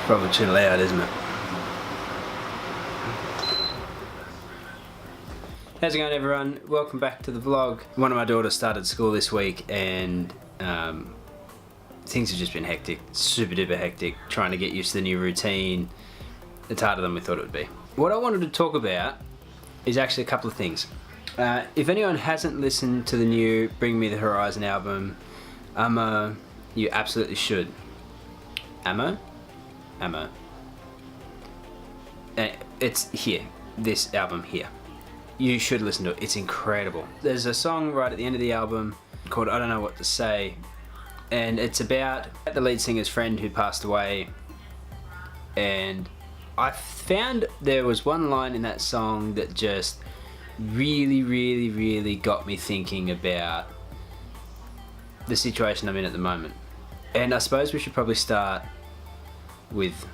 Probably too loud, isn't it? How's it going, everyone? Welcome back to the vlog. One of my daughters started school this week and things have just been hectic, super duper hectic, trying to get used to the new routine. It's harder than we thought it would be. What I wanted to talk about is actually a couple of things. If anyone hasn't listened to the new Bring Me the Horizon album, you absolutely should. Ammo? It's here, this album here. You should listen to it, it's incredible. There's a song right at the end of the album called I Don't Know What to Say, and it's about the lead singer's friend who passed away. And I found there was one line in that song that just really got me thinking about the situation I'm in at the moment. And I suppose we should probably start with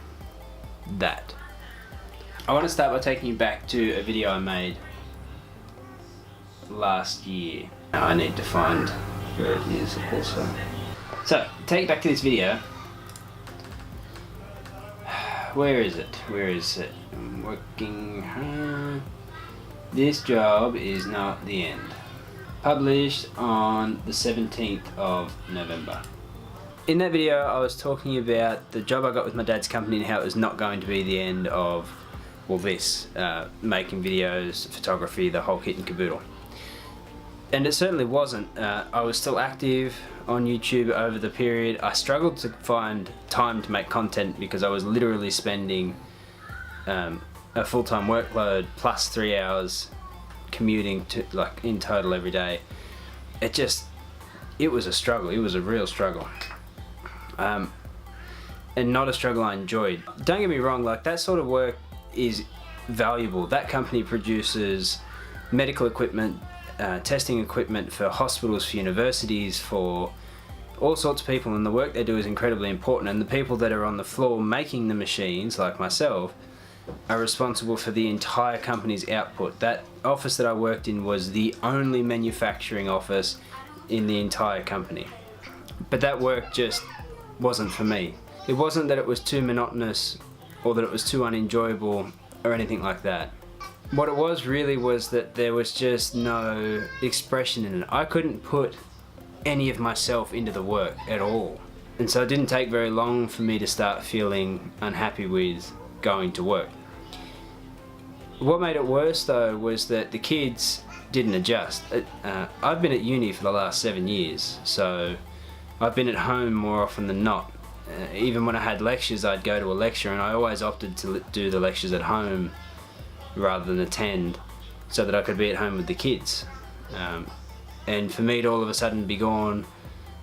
that. I want to start by taking you back to a video I made last year. Now I need to find where it is also. So, take it back to this video. Where is it? I'm working hard. This job is not the end. Published on the 17th of November. In that video I was talking about the job I got with my dad's company and how it was not going to be the end of, well, making videos, photography, the whole kit and caboodle. And it certainly wasn't. I was still active on YouTube over the period. I struggled to find time to make content because I was literally spending a full-time workload plus 3 hours commuting to, like, in total every day. It was a struggle. It was a real struggle. And not a struggle I enjoyed. Don't get me wrong, like, that sort of work is valuable. That company produces medical equipment, testing equipment for hospitals, for universities, for all sorts of people, and the work they do is incredibly important. And the people that are on the floor making the machines, like myself, are responsible for the entire company's output. That office that I worked in was the only manufacturing office in the entire company. But that work just wasn't for me. It wasn't that it was too monotonous or that it was too unenjoyable or anything like that. What it was really was that there was just no expression in it. I couldn't put any of myself into the work at all. And so it didn't take very long for me to start feeling unhappy with going to work. What made it worse though was that the kids didn't adjust. I've been at uni for the last 7 years, so I've been at home more often than not. Even when I had lectures, I'd go to a lecture, and I always opted to do the lectures at home rather than attend, so that I could be at home with the kids. And for me to all of a sudden be gone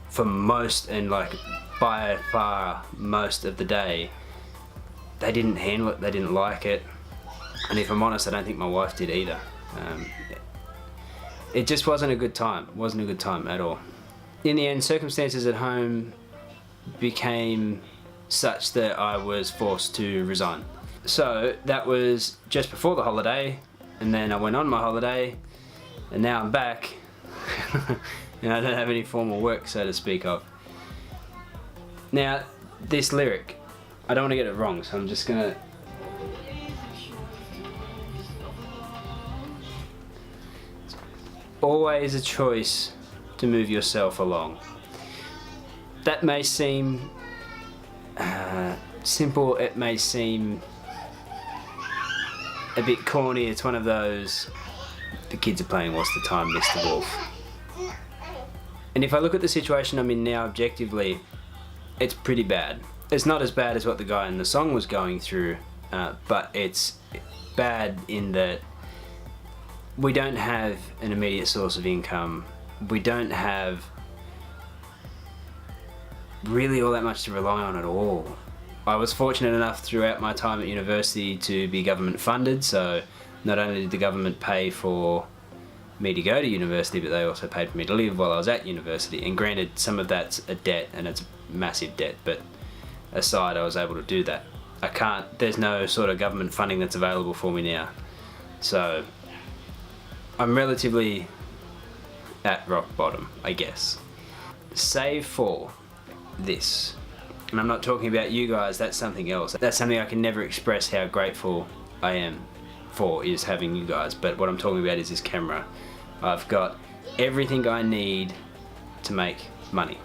for most, and like by far most of the day, they didn't handle it, they didn't like it, and if I'm honest, I don't think my wife did either. It just wasn't a good time. It wasn't a good time at all. In the end, circumstances at home became such that I was forced to resign. So that was just before the holiday, and then I went on my holiday, and now I'm back and I don't have any formal work, so to speak of. Now, this lyric, I don't want to get it wrong, so I'm just gonna... It's always a choice to move yourself along. That may seem simple, it may seem a bit corny. It's one of those, the kids are playing What's the Time, Mr. Wolf. And if I look at the situation I'm in now objectively, it's pretty bad. It's not as bad as what the guy in the song was going through, but it's bad in that we don't have an immediate source of income. We don't have really all that much to rely on at all. I was fortunate enough throughout my time at university to be government funded, so not only did the government pay for me to go to university, but they also paid for me to live while I was at university. And granted, some of that's a debt, and it's a massive debt, but aside, I was able to do that. There's no sort of government funding that's available for me now. So I'm relatively at rock bottom, I guess. Save for this. And I'm not talking about you guys, that's something else. That's something I can never express how grateful I am for, is having you guys. But what I'm talking about is this camera. I've got everything I need to make money.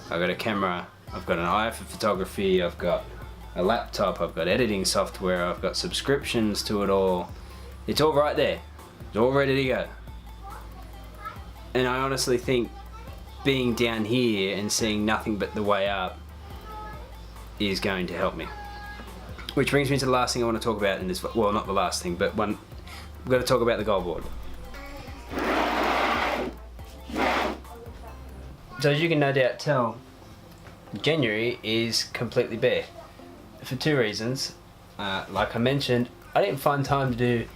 I've got a camera, I've got an eye for photography, I've got a laptop, I've got editing software, I've got subscriptions to it all. It's all right there. It's all ready to go. And I honestly think being down here and seeing nothing but the way up is going to help me. Which brings me to the last thing I want to talk about in this, well, not the last thing, but one, we've got to talk about the goal board. So as you can no doubt tell, January is completely bare. For two reasons. Like I mentioned, I didn't find time to do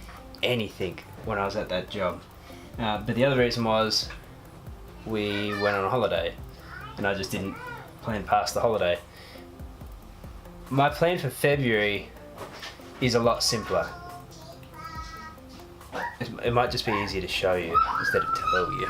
anything when I was at that job. But the other reason was we went on a holiday and I just didn't plan past the holiday. My plan for February is a lot simpler. It might just be easier to show you instead of tell you.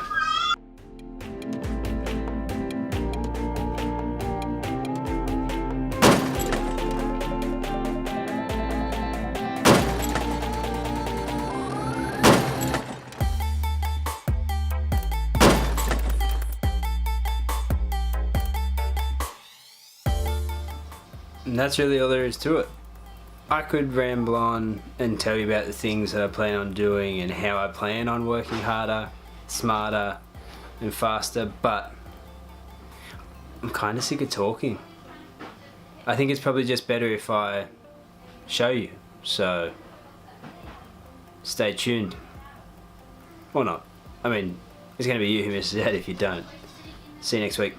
And that's really all there is to it. I could ramble on and tell you about the things that I plan on doing and how I plan on working harder, smarter and faster, but I'm kind of sick of talking. I think it's probably just better if I show you, so stay tuned. Or not. I mean, it's going to be you who misses out if you don't. See you next week.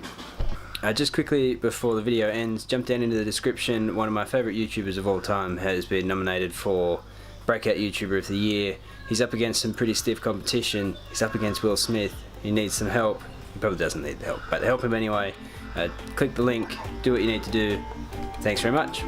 Just quickly before the video ends, jump down into the description. One of my favourite YouTubers of all time has been nominated for Breakout YouTuber of the Year. He's up against some pretty stiff competition. He's up against Will Smith. He needs some help. He probably doesn't need the help, but help him anyway. Click the link, do what you need to do. Thanks very much.